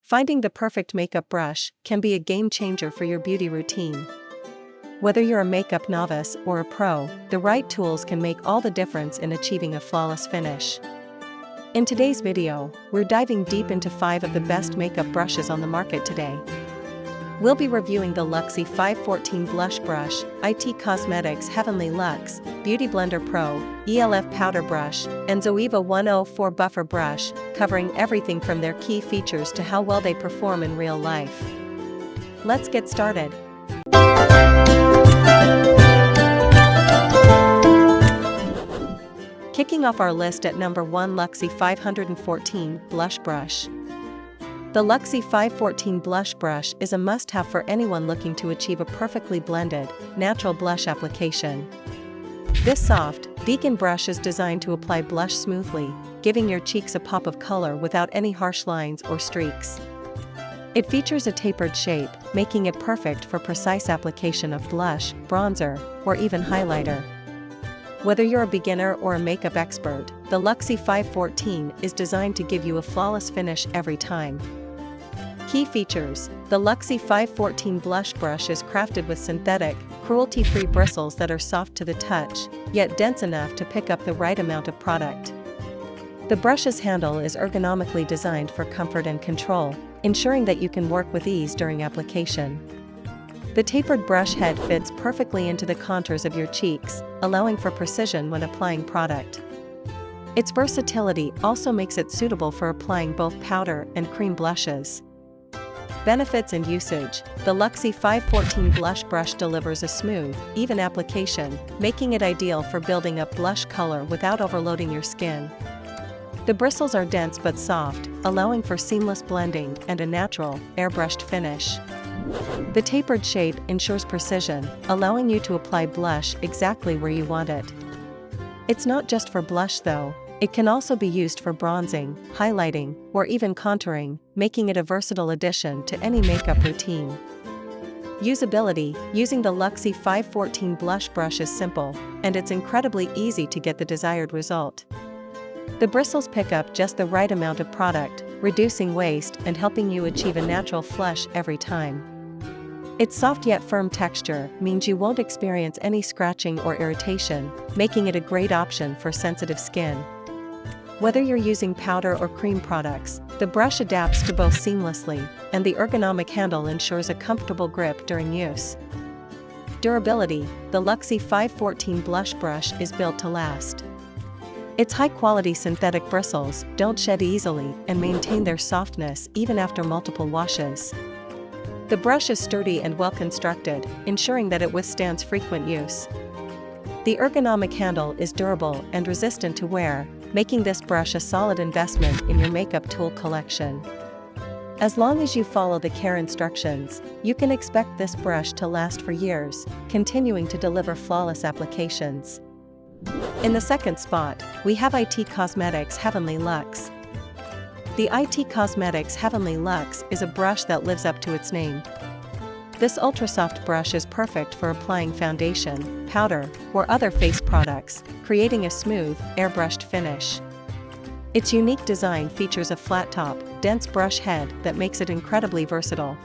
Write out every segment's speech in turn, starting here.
Finding the perfect makeup brush can be a game changer for your beauty routine. Whether you're a makeup novice or a pro, the right tools can make all the difference in achieving a flawless finish. In today's video, we're diving deep into 5 of the best makeup brushes on the market today. We'll be reviewing the Luxie 514 Blush Brush, IT Cosmetics Heavenly Luxe, Beautyblender Pro, e.l.f. Powder Brush, and Zoeva 104 Buffer Brush, covering everything from their key features to how well they perform in real life. Let's get started. Kicking off our list at number 1, Luxie 514 Blush Brush. The Luxie 514 Blush Brush is a must-have for anyone looking to achieve a perfectly blended, natural blush application. This soft, vegan brush is designed to apply blush smoothly, giving your cheeks a pop of color without any harsh lines or streaks. It features a tapered shape, making it perfect for precise application of blush, bronzer, or even highlighter. Whether you're a beginner or a makeup expert, the Luxie 514 is designed to give you a flawless finish every time. Key features: the Luxie 514 Blush Brush is crafted with synthetic, cruelty-free bristles that are soft to the touch, yet dense enough to pick up the right amount of product. The brush's handle is ergonomically designed for comfort and control, ensuring that you can work with ease during application. The tapered brush head fits perfectly into the contours of your cheeks, allowing for precision when applying product. Its versatility also makes it suitable for applying both powder and cream blushes. Benefits and usage: the Luxie 514 Blush Brush delivers a smooth, even application, making it ideal for building up blush color without overloading your skin. The bristles are dense but soft, allowing for seamless blending and a natural, airbrushed finish. The tapered shape ensures precision, allowing you to apply blush exactly where you want it. It's not just for blush though. It can also be used for bronzing, highlighting, or even contouring, making it a versatile addition to any makeup routine. Usability: using the Luxie 514 Blush Brush is simple, and it's incredibly easy to get the desired result. The bristles pick up just the right amount of product, reducing waste and helping you achieve a natural flush every time. Its soft yet firm texture means you won't experience any scratching or irritation, making it a great option for sensitive skin. Whether you're using powder or cream products, the brush adapts to both seamlessly, and the ergonomic handle ensures a comfortable grip during use. Durability: the Luxie 514 Blush Brush is built to last. Its high-quality synthetic bristles don't shed easily and maintain their softness even after multiple washes. The brush is sturdy and well-constructed, ensuring that it withstands frequent use. The ergonomic handle is durable and resistant to wear, making this brush a solid investment in your makeup tool collection. As long as you follow the care instructions, you can expect this brush to last for years, continuing to deliver flawless applications. In the second spot, we have IT Cosmetics Heavenly Luxe. The IT Cosmetics Heavenly Luxe is a brush that lives up to its name. This ultra-soft brush is perfect for applying foundation, powder, or other face products, creating a smooth, airbrushed finish. Its unique design features a flat-top, dense brush head that makes it incredibly versatile.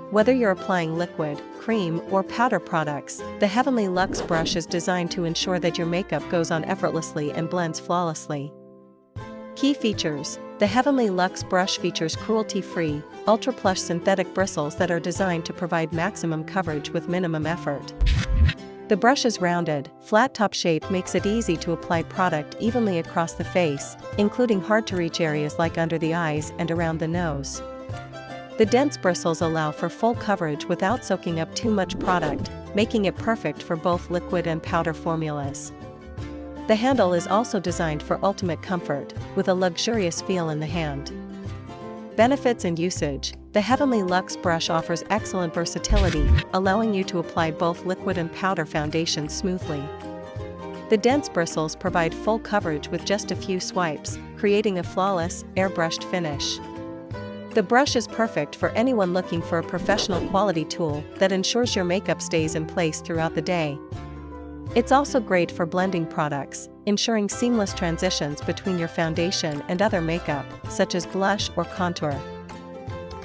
Whether you're applying liquid, cream, or powder products, the Heavenly Luxe brush is designed to ensure that your makeup goes on effortlessly and blends flawlessly. Key features: the Heavenly Luxe brush features cruelty-free, ultra-plush synthetic bristles that are designed to provide maximum coverage with minimum effort. The brush's rounded, flat-top shape makes it easy to apply product evenly across the face, including hard-to-reach areas like under the eyes and around the nose. The dense bristles allow for full coverage without soaking up too much product, making it perfect for both liquid and powder formulas. The handle is also designed for ultimate comfort, with a luxurious feel in the hand. Benefits and usage: the Heavenly Luxe brush offers excellent versatility, allowing you to apply both liquid and powder foundations smoothly. The dense bristles provide full coverage with just a few swipes, creating a flawless, airbrushed finish. The brush is perfect for anyone looking for a professional quality tool that ensures your makeup stays in place throughout the day. It's also great for blending products, ensuring seamless transitions between your foundation and other makeup, such as blush or contour.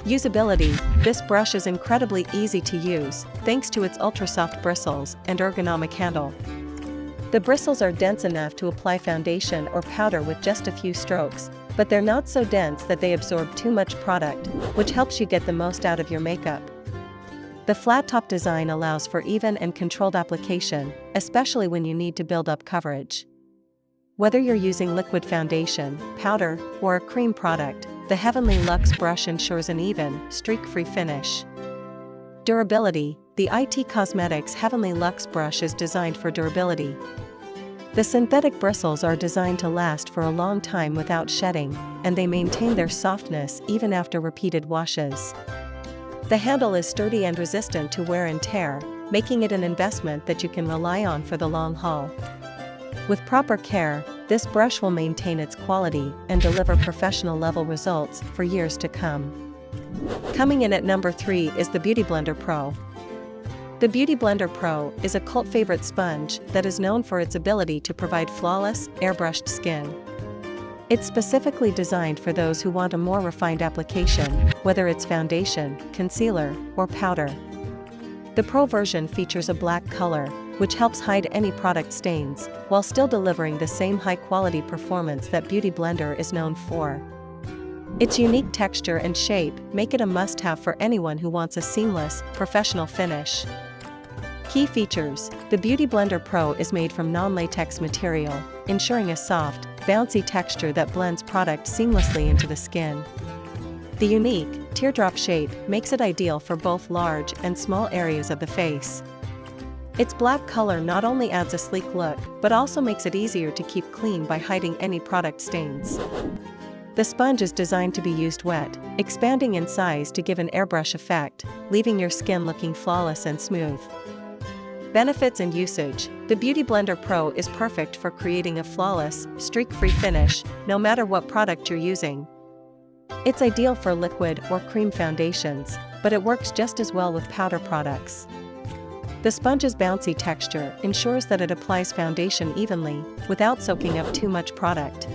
Usability: this brush is incredibly easy to use, thanks to its ultra-soft bristles and ergonomic handle. The bristles are dense enough to apply foundation or powder with just a few strokes, but they're not so dense that they absorb too much product, which helps you get the most out of your makeup. The flat top design allows for even and controlled application, especially when you need to build up coverage. Whether you're using liquid foundation, powder, or a cream product, the Heavenly Luxe brush ensures an even, streak-free finish. Durability: the IT Cosmetics Heavenly Luxe brush is designed for durability. The synthetic bristles are designed to last for a long time without shedding, and they maintain their softness even after repeated washes. The handle is sturdy and resistant to wear and tear, making it an investment that you can rely on for the long haul. With proper care, this brush will maintain its quality and deliver professional-level results for years to come. Coming in at number 3 is the Beautyblender Pro. The Beautyblender Pro is a cult favorite sponge that is known for its ability to provide flawless, airbrushed skin. It's specifically designed for those who want a more refined application, whether it's foundation, concealer, or powder. The Pro version features a black color, which helps hide any product stains, while still delivering the same high-quality performance that Beautyblender is known for. Its unique texture and shape make it a must-have for anyone who wants a seamless, professional finish. Key features: the Beautyblender Pro is made from non-latex material, ensuring a soft, bouncy texture that blends product seamlessly into the skin. The unique, teardrop shape makes it ideal for both large and small areas of the face. Its black color not only adds a sleek look, but also makes it easier to keep clean by hiding any product stains. The sponge is designed to be used wet, expanding in size to give an airbrush effect, leaving your skin looking flawless and smooth. Benefits and usage: the Beautyblender Pro is perfect for creating a flawless, streak-free finish, no matter what product you're using. It's ideal for liquid or cream foundations, but it works just as well with powder products. The sponge's bouncy texture ensures that it applies foundation evenly, without soaking up too much product.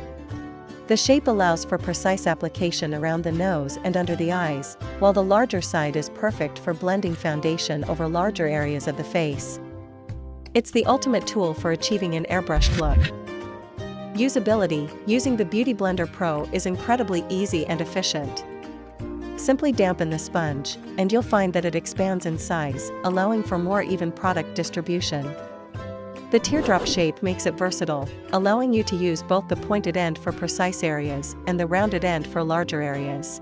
The shape allows for precise application around the nose and under the eyes, while the larger side is perfect for blending foundation over larger areas of the face. It's the ultimate tool for achieving an airbrushed look. Usability: using the Beautyblender Pro is incredibly easy and efficient. Simply dampen the sponge, and you'll find that it expands in size, allowing for more even product distribution. The teardrop shape makes it versatile, allowing you to use both the pointed end for precise areas and the rounded end for larger areas.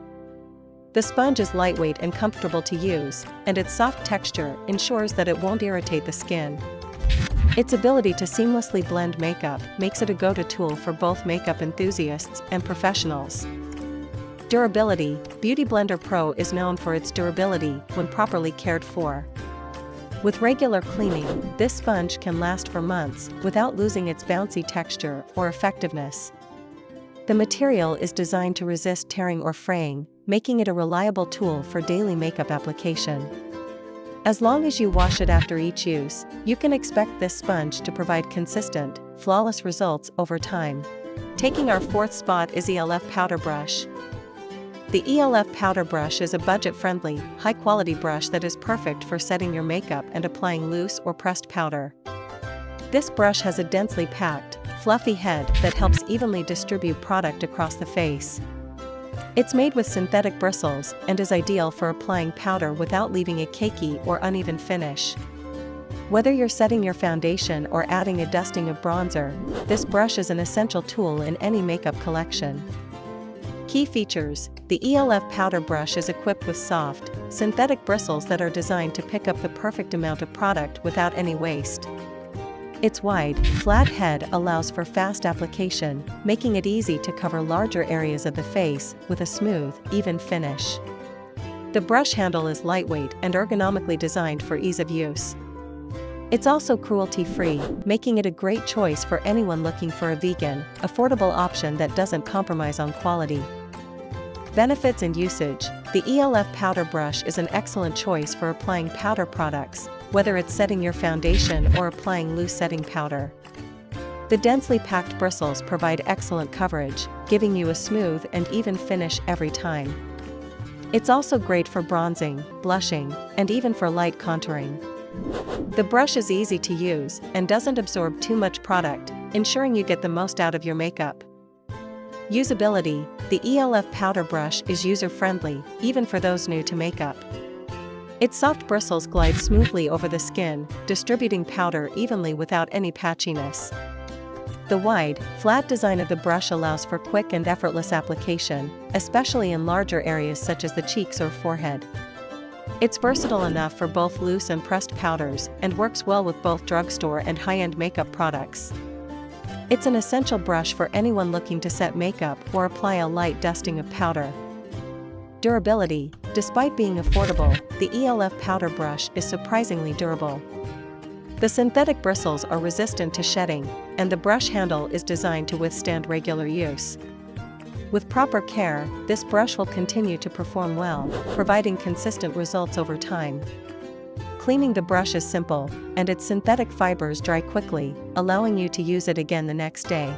The sponge is lightweight and comfortable to use, and its soft texture ensures that it won't irritate the skin. Its ability to seamlessly blend makeup makes it a go-to tool for both makeup enthusiasts and professionals. Durability: Beautyblender Pro is known for its durability when properly cared for. With regular cleaning, this sponge can last for months without losing its bouncy texture or effectiveness. The material is designed to resist tearing or fraying, making it a reliable tool for daily makeup application. As long as you wash it after each use, you can expect this sponge to provide consistent, flawless results over time. Taking our 4th spot is e.l.f. Powder Brush. The e.l.f. powder brush is a budget-friendly, high-quality brush that is perfect for setting your makeup and applying loose or pressed powder. This brush has a densely packed, fluffy head that helps evenly distribute product across the face. It's made with synthetic bristles and is ideal for applying powder without leaving a cakey or uneven finish. Whether you're setting your foundation or adding a dusting of bronzer, this brush is an essential tool in any makeup collection. Key features: the e.l.f. powder brush is equipped with soft, synthetic bristles that are designed to pick up the perfect amount of product without any waste. Its wide, flat head allows for fast application, making it easy to cover larger areas of the face with a smooth, even finish. The brush handle is lightweight and ergonomically designed for ease of use. It's also cruelty-free, making it a great choice for anyone looking for a vegan, affordable option that doesn't compromise on quality. Benefits and usage: the e.l.f. powder brush is an excellent choice for applying powder products, whether it's setting your foundation or applying loose setting powder. The densely packed bristles provide excellent coverage, giving you a smooth and even finish every time. It's also great for bronzing, blushing, and even for light contouring. The brush is easy to use and doesn't absorb too much product, ensuring you get the most out of your makeup. Usability: the e.l.f. powder brush is user-friendly, even for those new to makeup. Its soft bristles glide smoothly over the skin, distributing powder evenly without any patchiness. The wide, flat design of the brush allows for quick and effortless application, especially in larger areas such as the cheeks or forehead. It's versatile enough for both loose and pressed powders and works well with both drugstore and high-end makeup products. It's an essential brush for anyone looking to set makeup or apply a light dusting of powder. Durability: despite being affordable, the e.l.f. powder brush is surprisingly durable. The synthetic bristles are resistant to shedding, and the brush handle is designed to withstand regular use. With proper care, this brush will continue to perform well, providing consistent results over time. Cleaning the brush is simple, and its synthetic fibers dry quickly, allowing you to use it again the next day.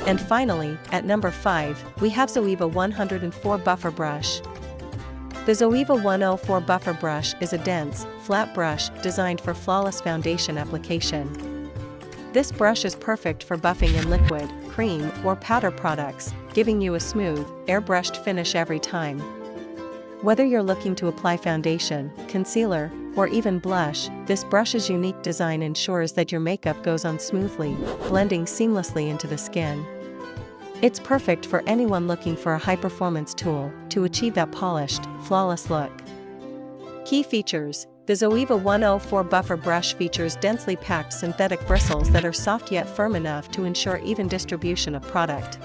And finally, at number 5, we have Zoeva 104 Buffer Brush. The Zoeva 104 Buffer Brush is a dense, flat brush designed for flawless foundation application. This brush is perfect for buffing in liquid, cream, or powder products, giving you a smooth, airbrushed finish every time. Whether you're looking to apply foundation, concealer, or even blush, this brush's unique design ensures that your makeup goes on smoothly, blending seamlessly into the skin. It's perfect for anyone looking for a high-performance tool to achieve that polished, flawless look. Key features: the Zoeva 104 Buffer Brush features densely packed synthetic bristles that are soft yet firm enough to ensure even distribution of product.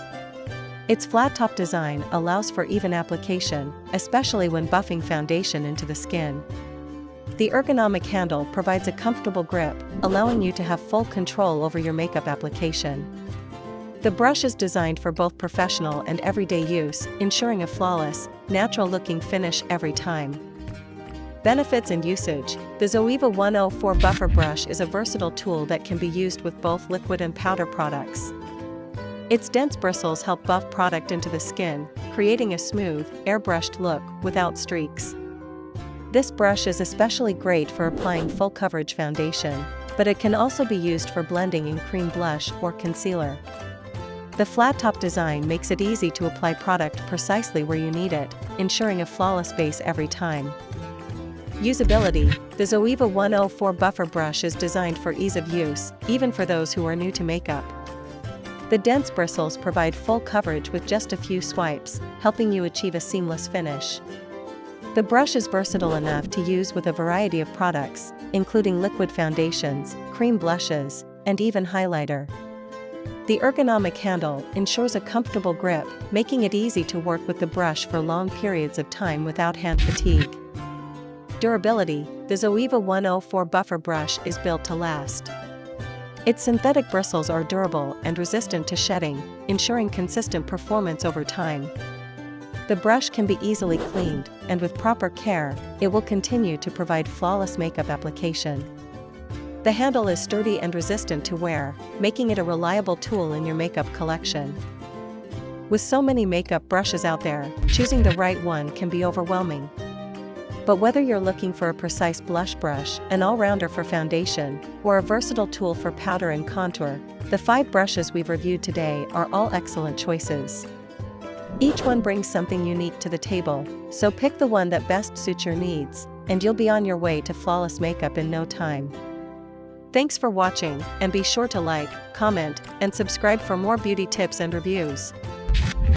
Its flat-top design allows for even application, especially when buffing foundation into the skin. The ergonomic handle provides a comfortable grip, allowing you to have full control over your makeup application. The brush is designed for both professional and everyday use, ensuring a flawless, natural-looking finish every time. Benefits and usage: the Zoeva 104 Buffer Brush is a versatile tool that can be used with both liquid and powder products. Its dense bristles help buff product into the skin, creating a smooth, airbrushed look without streaks. This brush is especially great for applying full coverage foundation, but it can also be used for blending in cream blush or concealer. The flat top design makes it easy to apply product precisely where you need it, ensuring a flawless base every time. Usability: the Zoeva 104 Buffer Brush is designed for ease of use, even for those who are new to makeup. The dense bristles provide full coverage with just a few swipes, helping you achieve a seamless finish. The brush is versatile enough to use with a variety of products, including liquid foundations, cream blushes, and even highlighter. The ergonomic handle ensures a comfortable grip, making it easy to work with the brush for long periods of time without hand fatigue. Durability: the Zoeva 104 Buffer Brush is built to last. Its synthetic bristles are durable and resistant to shedding, ensuring consistent performance over time. The brush can be easily cleaned, and with proper care, it will continue to provide flawless makeup application. The handle is sturdy and resistant to wear, making it a reliable tool in your makeup collection. With so many makeup brushes out there, choosing the right one can be overwhelming. But whether you're looking for a precise blush brush, an all-rounder for foundation, or a versatile tool for powder and contour, the 5 brushes we've reviewed today are all excellent choices. Each one brings something unique to the table, so pick the one that best suits your needs, and you'll be on your way to flawless makeup in no time. Thanks for watching, and be sure to like, comment, and subscribe for more beauty tips and reviews.